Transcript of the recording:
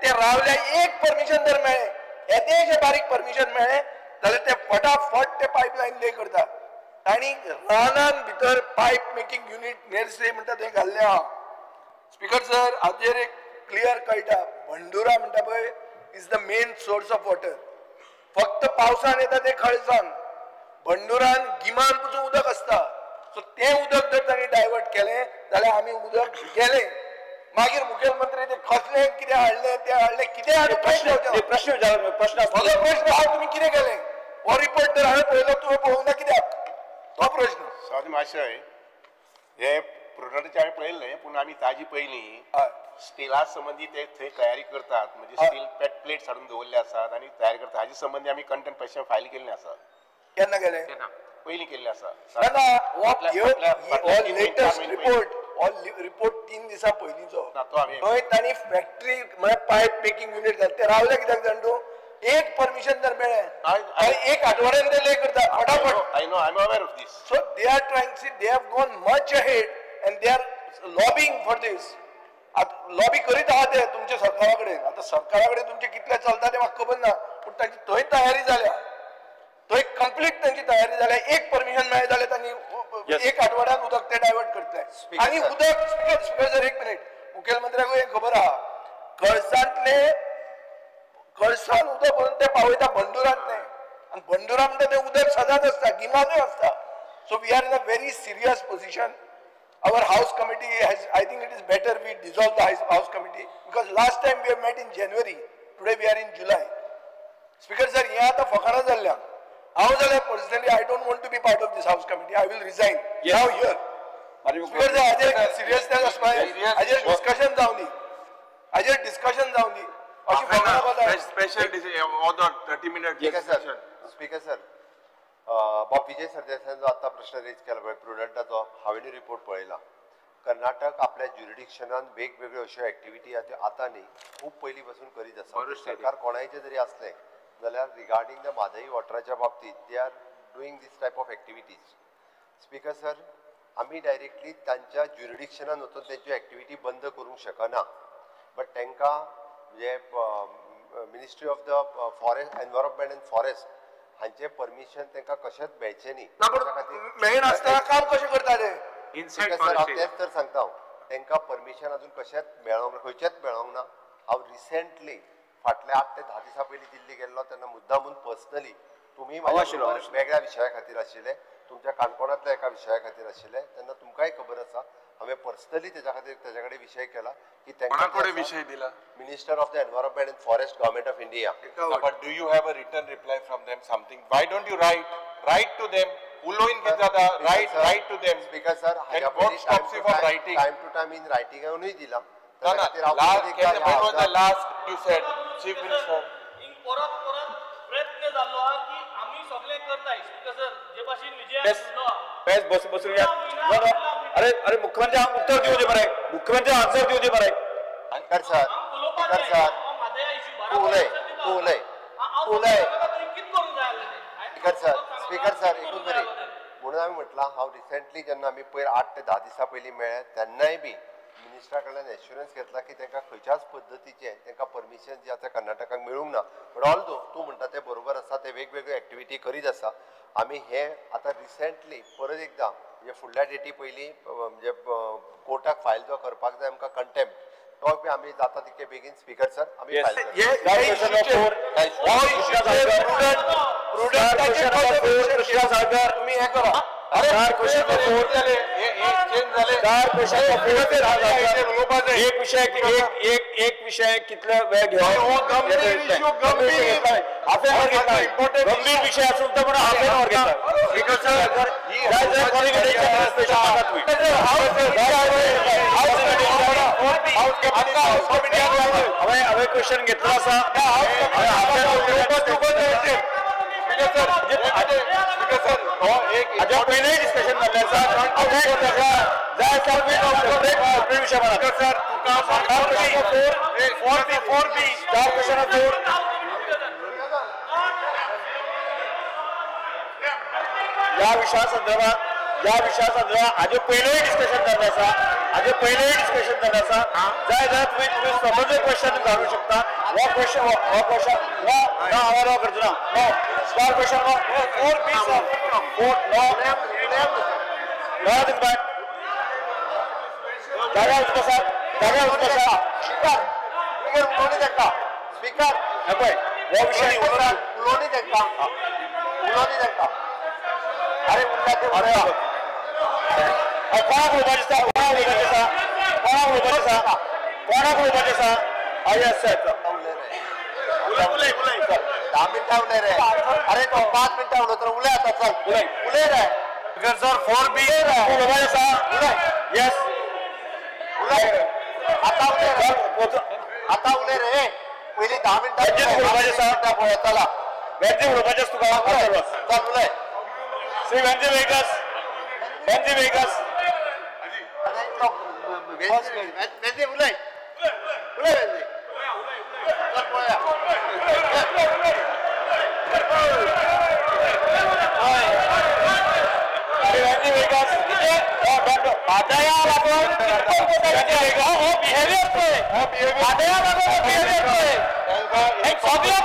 ते रावल्या एक परमिशन जर मेळ्ळे येदेशे बारीक परमिशन मेळ्ळे जाल्यार ते फटाफट ते पायपलायन ले करता तांणी रानान भितर पायप मेकिंग युनिट नेर्से म्हणटा थंय घाल्ले आहा स्पीकर सर हाजेर एक क्लियर कळटा बंडुरा म्हणटा पळय is the main source of water फक्त पावसान येता ते खळसान बंडुरान गिमान पसून उदक आसता सो ते उदक जर तांणी डायवर्ट केलें जाल्यार आमी उदक गेलें मागीर मुखेलमंत्री ते कसले कितें हाडले ते हाडले कितें हाडले प्रश्न हांव तुमी कितें केलें हो रिपोर्ट जर हांवें पळयलो तुवें पळोवंक ना कित्याक तो प्रश्न स्वामी महाशय हे प्रोडक्टचे हांवें पळयल्लें पूण आमी ताजी पयलीं स्टिला संबंधी ते थंय तयारी करतात म्हणजे स्टील पेट प्लेट्स हाडून दवरले आसात आनी तयारी करतात हाजे संबंधी आमी कंटेंट पेटिशन फायल केल्लें आसा केन्ना केलें पयलीं केल्लें आसा रिपोर्ट 3 दिसां पयलींचो थंय तांणी फॅक्टरी म्हळ्यार पायप मेकिंग युनिट घाल ते रावले कित्याक जाण तूं एक परमिशन जर मेळ्ळें एक आठवड्यान ते ले करता फटाफट I know I am aware of this so they are trying they have gone much ahead and they are lobbying for this lobby करीत आहात ते तुमच्या सरकारा कडेन आतां सरकारा कडेन तुमचे कितले चलता ते म्हाका खबर ना पूण तांची थंय तयारी जाल्या थंय कंप्लीट तांची तयारी जाल्या एक परमिशन मेळ्ळें जाल्यार तांणी एक आठवड्यान उदक ते डायवर्ट करतले आनी उदक स्पीकर सर एक मिनीट मुखेलमंत्र्याकूय एक खबर आहा कळसान उदक म्हणून ते पावयता बंडुरांत न्ही आनी बंडुरा म्हणटा तें उदक सदांच आसता गिमानूय आसता so we are in a very serious position our house committee has I think it is better we dissolve the house committee because last time we have met in January today we are in July speaker sir here आता फकाना जाल्ल्या हांव जाल्यार personally I don't want to be part of this house committee I will resign now here speaker sir हाजेर seriousness आसपाक हाजेर discussion जावं दी अशी फकाना बता special order 30 minute speaker sir बाब विजय सरदेसायांचो आत्ता प्रश्न रेज केला पळय प्रुडंटाचो हांवें रिपोर्ट पळयला कर्नाटक आपल्या ज्युरिडिक्शनान वेगवेगळ्यो अश्यो एक्टिविटी आतां न्ही खूब पयलीं पासून करीत आसा सरकार कोणायचें जरी असलें जाल्यार रिगार्डींग द म्हादई वॉटराच्या बाबतींत they are doing this type of activities speaker sir आमी डायरेक्टली तांच्या ज्युरिडिक्शनान वचून तेंच्यो एक्टिविटी बंद करूंक शकना बट तांकां म्हणजे ministry of the forest environment and forest हांचे परमिशन तांकां कशेंच मेळचें न्ही मेळनासतना काम कशें करता ते हांव तेंच तर सांगता हांव तांकां परमिशन अजून कशेंच मेळोंक ना खंयचेंच मेळोंक ना हांव रिसेंटली फाटल्या 8 ते 10 दिसां पयलीं दिल्ली गेल्लो तेन्ना मुद्दामून पर्सनली तुमी वेगळ्या विशया खातीर आशिल्ले तुमच्या काणकोणांतल्या एका विशया खातीर आशिल्ले तेन्ना तुमकांय खबर आसा हांवें पर्सनली तेज्या खातीर तेजे कडेन विशय केला की तांकां विषय दिला minister of the environment and forest government of India but do you have a return reply from them something why don't you write to them उलोवन कितें जाता write to them speaker sir what stops you from writing time to time in रायटिंगानूय दिला last you said chief minister परत प्रयत्न जाल्लो आहा की आमी सगळे करताय स्पीकर सर जे भाशेन विजय बेस बसून घ्या अरे मुख्यमंत्री उत्तर दिवं दे मरे मुख्यमंत्री आन्सर दिवं दे मरे स्पीकर सर तू उलय स्पीकर सर एकूच बरी म्हणून आमी म्हटलां हांव रिसेंटली जेन्ना आमी पयर 8 ते 10 दिसां पयलीं मेळ्ळे तेन्नाय बी मिनिस्टरा कडल्यान एश्युरन्स घेतला की तांकां खंयच्याच पद्दतीचें तांकां परमिशन जी आतां कर्नाटकाक मेळूंक ना बट ऑल्दो तूं म्हणटा तें बरोबर आसा ते वेगवेगळ्यो एक्टिविटी करीत आसा आमी हे आतां रिसेंटली परत एकदां म्हणजे फुडल्या डेटी पयलीं म्हणजे कोर्टाक फायल जो करपाक जाय आमकां कंटेम्प्ट तो बी आमी जाता तितके बेगीन स्पीकर सर आमी फायल तुम्ही हे करा एक विषय कितले वेळ गंभीर विषय असून तर पण हांवें क्वेश्चन घेतलो आसा हाज्या पयलींय डिस्कशन जाल्लें ह्या विशया संदर्भात ह्या विशयाचा हाजे पयलेय डिस्कशन जाल्लें आसा जाय जाल्यार तुम्ही समज क्वेश्चन घालूं शकता हो क्वेश्चन ना हांव करचो ना star question no 4 piece of 4 no nothing but जागा उचला स्पीकर पळय हो विषय उलोवणी तांकां अरे उरला ते कोणाक उलोवपाचें आसा येस उलय 10 मिनिटां उलय रे अरे तो 5 मिनिटां उलय तर उलय आता चल उलय रे सर 4B उलोवपाचें आसा येस उलय आता उलय रे पयलीं 10 मिनिटां उलोवपाचें आसा पळय चला वेंजी उलोवपाचें आसा तुका चल उलय श्री वेंजी वेगस वेंजी उलय वेंजी चल पळया वेंजी वेगस आदया लागून बिहेवियर पळय आदया लागून बिहेवियर पळय एक सगळ्या